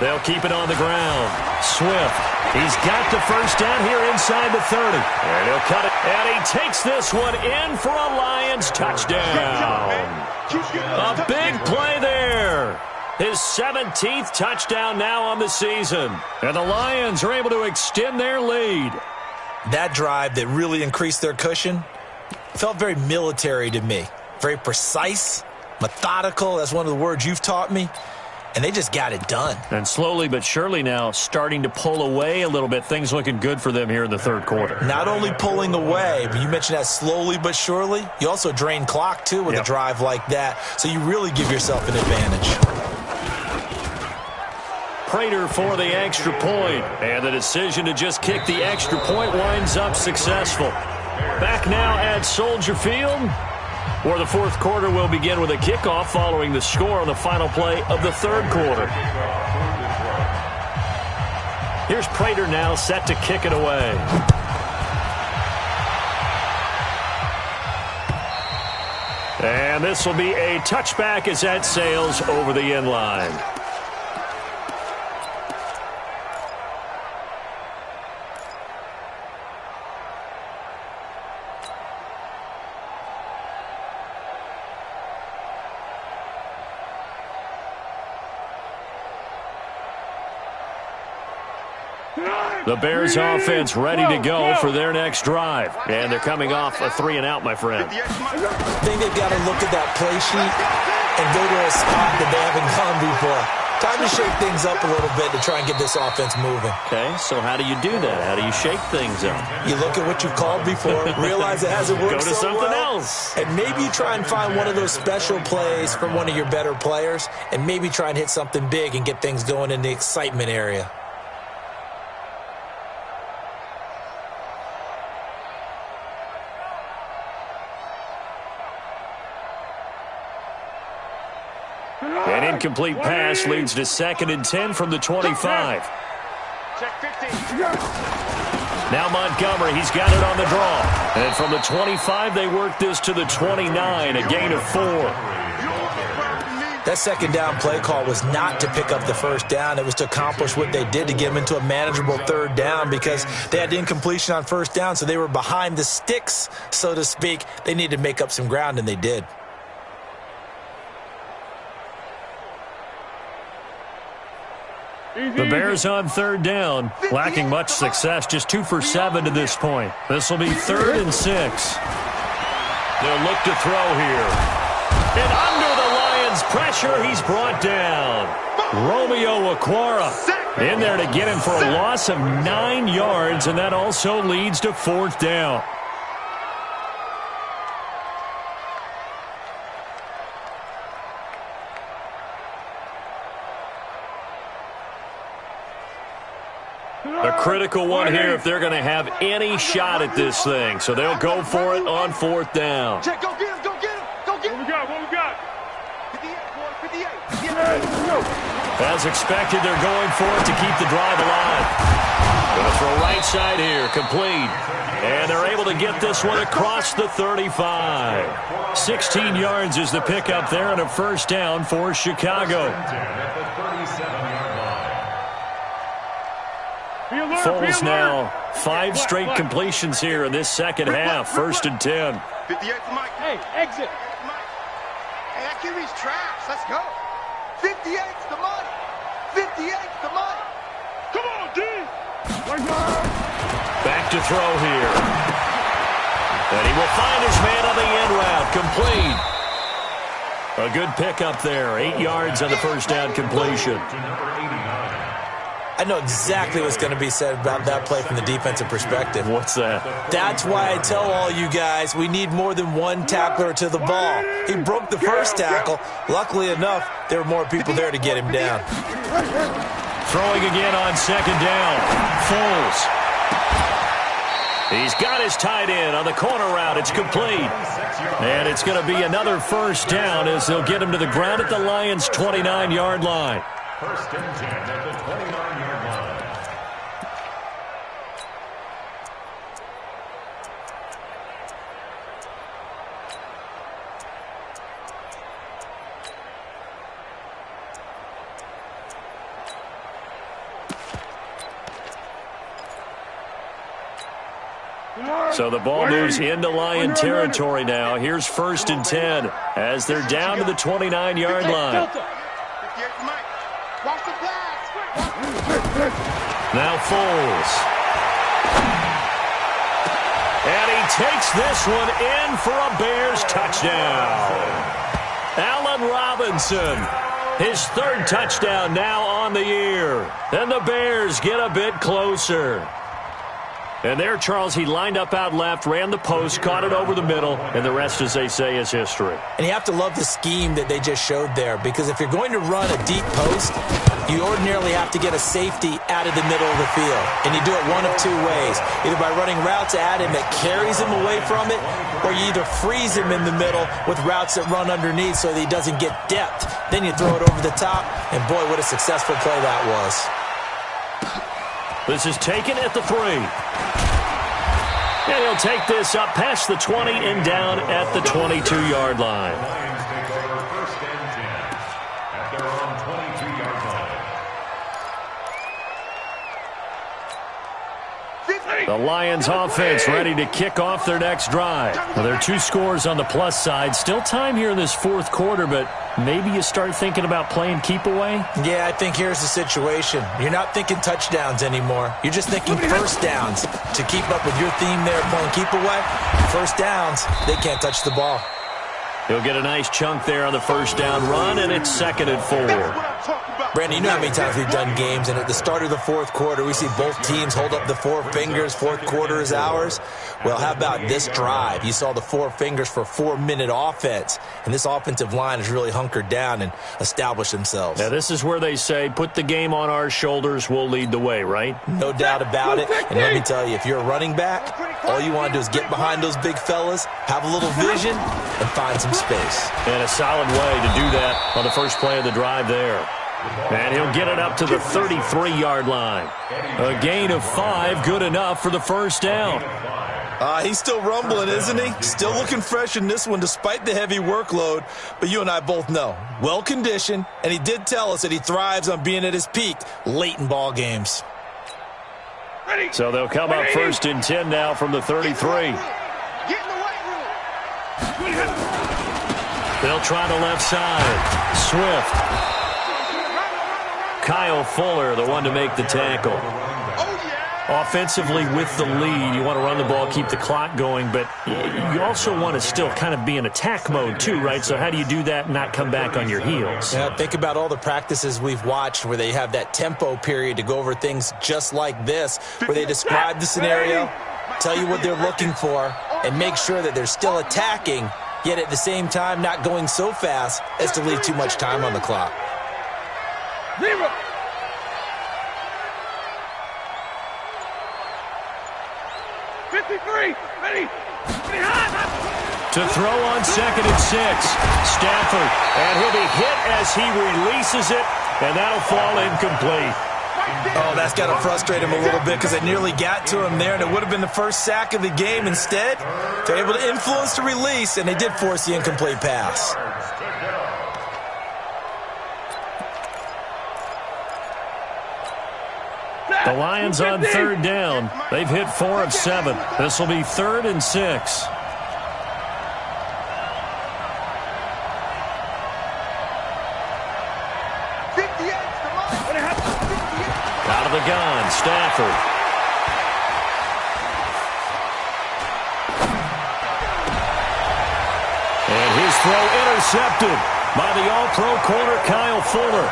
They'll keep it on the ground. Swift. He's got the first down here inside the 30. And he'll cut it. And he takes this one in for a Lions touchdown. A big play there. His 17th touchdown now on the season. And the Lions are able to extend their lead. That drive that really increased their cushion felt very military to me. Very precise, methodical. That's one of the words you've taught me. And they just got it done. And slowly but surely now starting to pull away a little bit. Things looking good for them here in the third quarter. Not only pulling away, but you mentioned that slowly but surely. You also drain clock, too, with a drive like that. So you really give yourself an advantage. Prater for the extra point. And the decision to just kick the extra point winds up successful. Back now at Soldier Field, where the fourth quarter will begin with a kickoff following the score on the final play of the third quarter. Here's Prater now set to kick it away. And this will be a touchback as that sails over the end line. The Bears offense ready to go for their next drive. And they're coming off a 3-and-out, my friend. I think they've got to look at that play sheet and go to a spot that they haven't gone before. Time to shake things up a little bit to try and get this offense moving. Okay, so how do you do that? How do you shake things up? You look at what you've called before, realize it hasn't worked Go to so something well, else. and maybe you try and find one of those special plays from one of your better players, and maybe try and hit something big and get things going in the excitement area. An incomplete pass leads to 2nd and 10 from the 25. Now Montgomery, he's got it on the draw. And from the 25, they work this to the 29, a gain of 4. That second down play call was not to pick up the first down. It was to accomplish what they did to get them into a manageable third down because they had incompletion on first down, so they were behind the sticks, so to speak. They needed to make up some ground, and they did. The Bears on third down, lacking much success, just 2 for 7 to this point. This will be 3rd and 6. They'll look to throw here. And under the Lions' pressure, he's brought down. Romeo Okwara in there to get him for a loss of 9 yards, and that also leads to 4th down. A critical one here if they're going to have any shot at this thing. So they'll go for it on 4th down. Check, go get him, go get him, go get him. What we got? 58, boy, 58. As expected, they're going for it to keep the drive alive. Going to throw right side here, complete. And they're able to get this one across the 35. 16 yards is the pickup there and a first down for Chicago. Foles now 5 straight completions here in this second half. 1st and 10. 58 to Mike. Hey, exit. Hey, that QB's trash. Let's go. 58's the money. 58's the money. Come on, D. Back to throw here. And he will find his man on the end route. Complete. A good pickup there. 8 yards on the first down completion. I know exactly what's going to be said about that play from the defensive perspective. What's that? That's why I tell all you guys we need more than one tackler to the ball. He broke the first tackle. Luckily enough, there were more people there to get him down. Throwing again on 2nd down. Foles. He's got his tight end on the corner route. It's complete. And it's going to be another 1st down as they'll get him to the ground at the Lions' 29-yard line. 1st and 10 at the 29-yard line. So the ball moves into Lion territory now. Here's 1st and 10 as they're down to the 29-yard line. Now Foles. And he takes this one in for a Bears touchdown. Allen Robinson, his 3rd touchdown now on the year. And the Bears get a bit closer. And there, Charles, he lined up out left, ran the post, caught it over the middle, and the rest, as they say, is history. And you have to love the scheme that they just showed there, because if you're going to run a deep post, you ordinarily have to get a safety out of the middle of the field. And you do it one of 2 ways, either by running routes at him that carries him away from it, or you either freeze him in the middle with routes that run underneath so that he doesn't get depth. Then you throw it over the top, and boy, what a successful play that was. This is taken at the 3. And he'll take this up past the 20 and down at the 22-yard line. Lions take over 1st and 10 at their own 22-yard line. The Lions offense ready to kick off their next drive. Well, there are 2 scores on the plus side. Still time here in this 4th quarter, but maybe you start thinking about playing keep away? Yeah, I think here's the situation. You're not thinking touchdowns anymore. You're just thinking 1st downs. To keep up with your theme there, playing keep away, 1st downs, they can't touch the ball. He'll get a nice chunk there on the 1st down run, and it's 2nd and 4. Brandon, you know how many times we've done games, and at the start of the 4th quarter, we see both teams hold up the 4 fingers, 4th quarter is ours. Well, how about this drive? You saw the 4 fingers for 4-minute offense, and this offensive line has really hunkered down and established themselves. Now, this is where they say, put the game on our shoulders, we'll lead the way, right? No doubt about it, and let me tell you, if you're a running back, all you want to do is get behind those big fellas, have a little vision, and find some space. And a solid way to do that on the first play of the drive there. And he'll get it up to the 33-yard line. A gain of 5, good enough for the 1st down. He's still rumbling, isn't he? Still looking fresh in this one despite the heavy workload. But you and I both know, well-conditioned, and he did tell us that he thrives on being at his peak late in ball games. So they'll come up 1st and 10 now from the 33. They'll try the left side. Swift. Kyle Fuller, the one to make the tackle. Offensively with the lead, you want to run the ball, keep the clock going, but you also want to still kind of be in attack mode too, right? So how do you do that and not come back on your heels? Yeah, think about all the practices we've watched where they have that tempo period to go over things just like this, where they describe the scenario, tell you what they're looking for, and make sure that they're still attacking, yet at the same time not going so fast as to leave too much time on the clock. 53, ready. To throw on 2nd and 6. Stafford, and he'll be hit as he releases it, and that'll fall incomplete. Oh, that's got to frustrate him a little bit because they nearly got to him there, and it would have been the first sack of the game. Instead, they're able to influence the release, and they did force the incomplete pass. The Lions on third down. They've hit 4 of 7. This will be 3rd and 6. Out of the gun, Stafford. And his throw intercepted by the All-Pro corner, Kyle Fuller.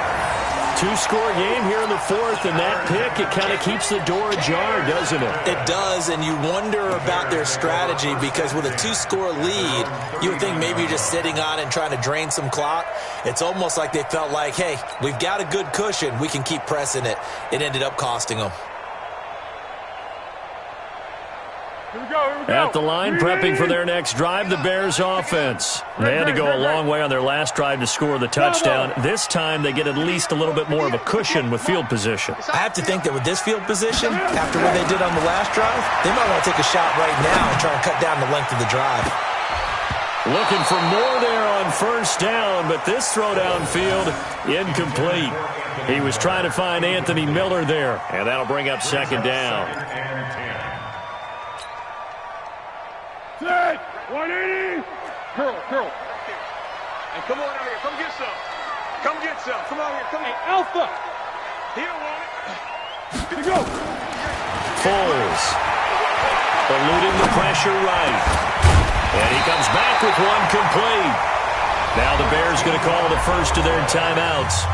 2-score game here in the 4th, and that pick, it kind of keeps the door ajar, doesn't it? It does, and you wonder about their strategy because with a 2-score lead, you would think maybe you're just sitting on and trying to drain some clock. It's almost like they felt like, hey, we've got a good cushion. We can keep pressing it. It ended up costing them. At the line, prepping for their next drive, the Bears offense. They had to go a long way on their last drive to score the touchdown. This time, they get at least a little bit more of a cushion with field position. I have to think that with this field position, after what they did on the last drive, they might want to take a shot right now and try and cut down the length of the drive. Looking for more there on first down, but this throw downfield, incomplete. He was trying to find Anthony Miller there, and that'll bring up second down. 180. Curl. And come on out here. Come get some. Come get some. Come on here. Come on. Hey, Alpha. He don't want it. Here we go. Foles. Eluding the pressure right. And he comes back with one complete. Now the Bears going to call the first of their timeouts.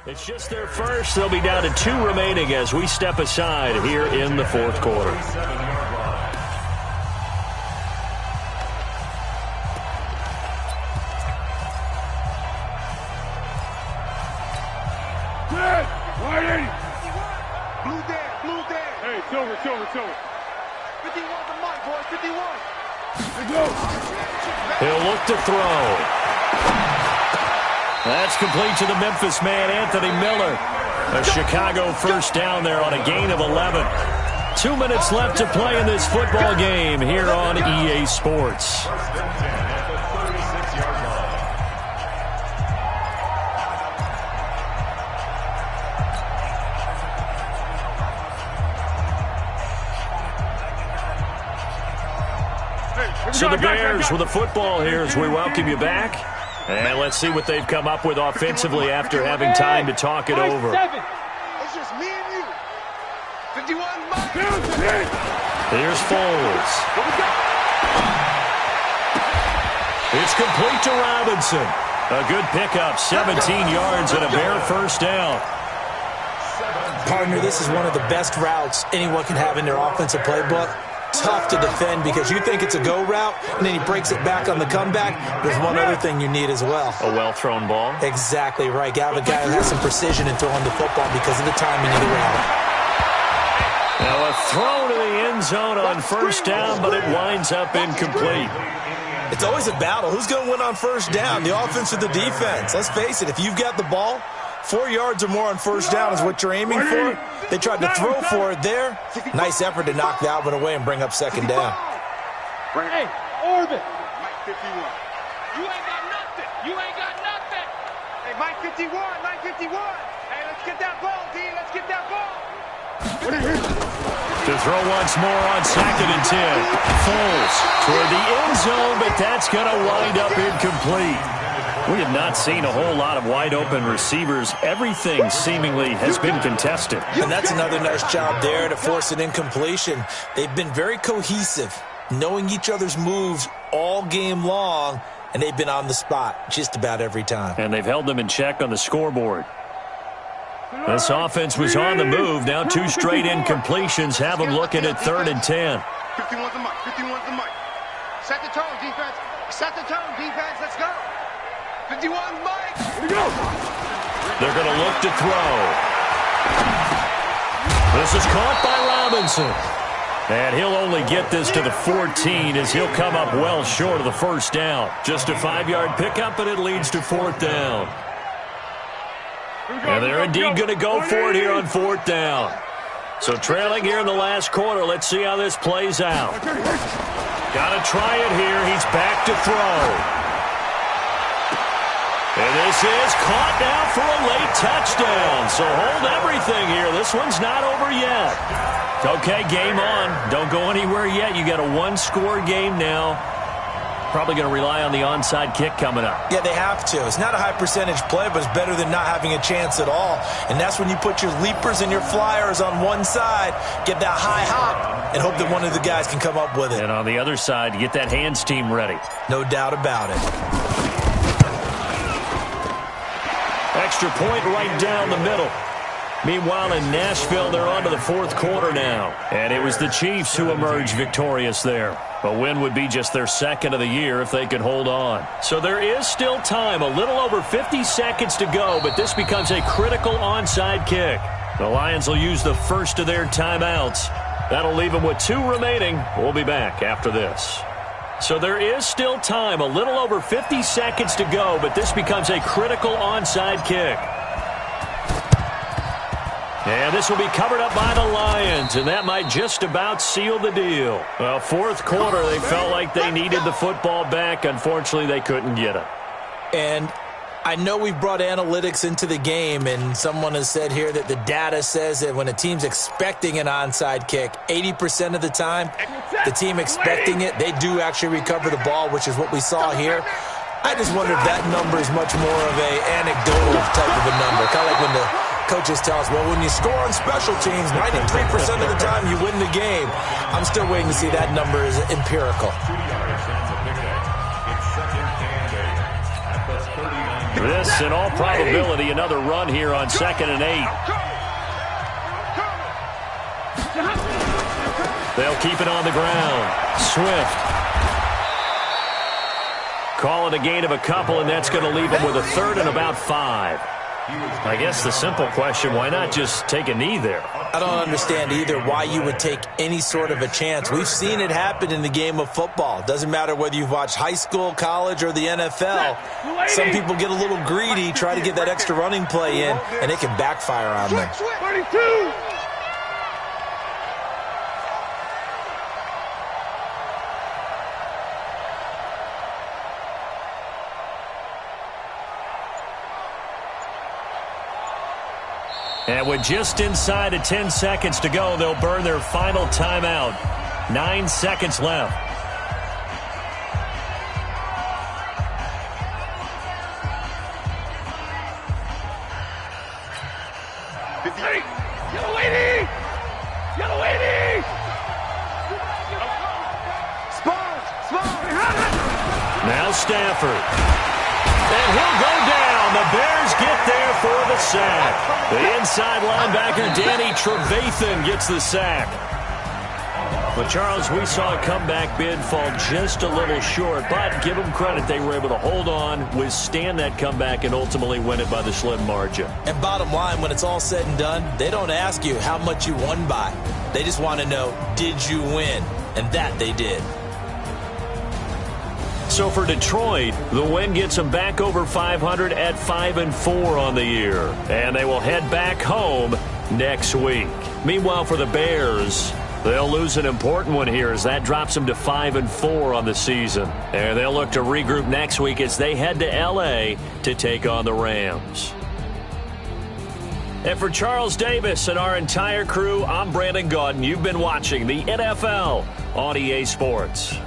It's just their first. They'll be down to 2 remaining as we step aside here in the 4th quarter. Blue there. Hey, Silver. 51 the mic, boys. 51. Let's go. He'll look to throw. That's complete to the Memphis man, Anthony Miller. A Chicago first down there on a gain of 11. 2 minutes left to play in this football game here on EA Sports. So the Bears with the football here as we welcome you back. And let's see what they've come up with offensively after having time to talk it over. It's just me and you. 51 Mike. Here's Foles. It's complete to Robinson. A good pickup, 17 yards and a Bear first down. Partner, this is one of the best routes anyone can have in their offensive playbook. Tough to defend because you think it's a go route, and then he breaks it back on the comeback. There's one other thing you need as well. A well-thrown ball. Exactly right. You have a guy who has some precision in throwing the football because of the timing of the route. Now a throw to the end zone on first down, but it winds up incomplete. It's always a battle. Who's going to win on first down, the offense or the defense? Let's face it, if you've got the ball, 4 yards or more on first down is what you're aiming for. They tried to throw for it there. Nice effort to knock that one away and bring up second down. Hey, Orbit. Mike 51. You ain't got nothing. Hey, Mike 51. Hey, let's get that ball, D. Let's get that ball. To throw once more on 2nd and 10. Foles toward the end zone, but that's going to wind up incomplete. We have not seen a whole lot of wide-open receivers. Everything seemingly has been contested. And that's another nice job there to force an incompletion. They've been very cohesive, knowing each other's moves all game long, and they've been on the spot just about every time. And they've held them in check on the scoreboard. This offense was on the move. Now 2 straight incompletions have them looking at 3rd and 10. 51's the mic. Set the tone, defense. Let's go. 51 Mike. Here we go. They're going to look to throw. This is caught by Robinson. And he'll only get this to the 14 as he'll come up well short of the first down. Just a 5-yard pickup, and it leads to 4th down. And they're indeed going to go for it here on 4th down. So trailing here in the last quarter. Let's see how this plays out. Got to try it here. He's back to throw. And this is caught now for a late touchdown. So hold everything here. This one's not over yet. Okay, game on. Don't go anywhere yet. You got a one-score game now. Probably going to rely on the onside kick coming up. Yeah, they have to. It's not a high-percentage play, but it's better than not having a chance at all. And that's when you put your leapers and your flyers on one side, get that high hop, and hope that one of the guys can come up with it. And on the other side, get that hands team ready. No doubt about it. Extra point right down the middle. Meanwhile, in Nashville, they're on to the fourth quarter now. And it was the Chiefs who emerged victorious there. A win would be just their second of the year if they could hold on. So there is still time, a little over 50 seconds to go, but this becomes a critical onside kick. The Lions will use the first of their timeouts. That'll leave them with 2 remaining. We'll be back after this. So there is still time, a little over 50 seconds to go, but this becomes a critical onside kick. And this will be covered up by the Lions, and that might just about seal the deal. Well, fourth quarter, they felt like they needed the football back. Unfortunately, they couldn't get it. And I know we've brought analytics into the game, and someone has said here that the data says that when a team's expecting an onside kick, 80% of the time, the team expecting it, they do actually recover the ball, which is what we saw here. I just wonder if that number is much more of a anecdotal type of a number, kind of like when the coaches tell us, well, when you score on special teams, 93% of the time you win the game. I'm still waiting to see that number is empirical. This, in all probability, another run here on 2nd and 8. They'll keep it on the ground. Swift. Call it a gain of a couple, and that's going to leave them with a 3rd and about 5. I guess the simple question, why not just take a knee there? I don't understand either why you would take any sort of a chance. We've seen it happen in the game of football. Doesn't matter whether you've watched high school, college, or the NFL. Some people get a little greedy, try to get that extra running play in, and it can backfire on them. 32! And with just inside of 10 seconds to go, they'll burn their final timeout. 9 seconds left. Yellow 80! Yellow 80! Now Stafford. And he'll go down. The Bears get there for the sack. The inside linebacker, Danny Trevathan, gets the sack. But, Charles, we saw a comeback bid fall just a little short, but give them credit. They were able to hold on, withstand that comeback, and ultimately win it by the slim margin. And bottom line, when it's all said and done, they don't ask you how much you won by. They just want to know, did you win? And that they did. So for Detroit, the win gets them back over 500 at 5-4 on the year. And they will head back home next week. Meanwhile, for the Bears, they'll lose an important one here as that drops them to 5-4 on the season. And they'll look to regroup next week as they head to L.A. to take on the Rams. And for Charles Davis and our entire crew, I'm Brandon Gaudin. You've been watching the NFL on EA Sports.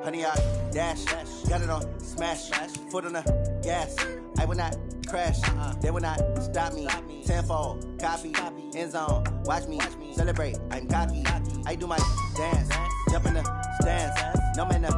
Honey, I dash, got it on smash, foot on the gas. I will not crash, they will not stop me. Tenfold, copy, end zone, watch me celebrate. I'm cocky, I do my dance, jump in the stands, no man up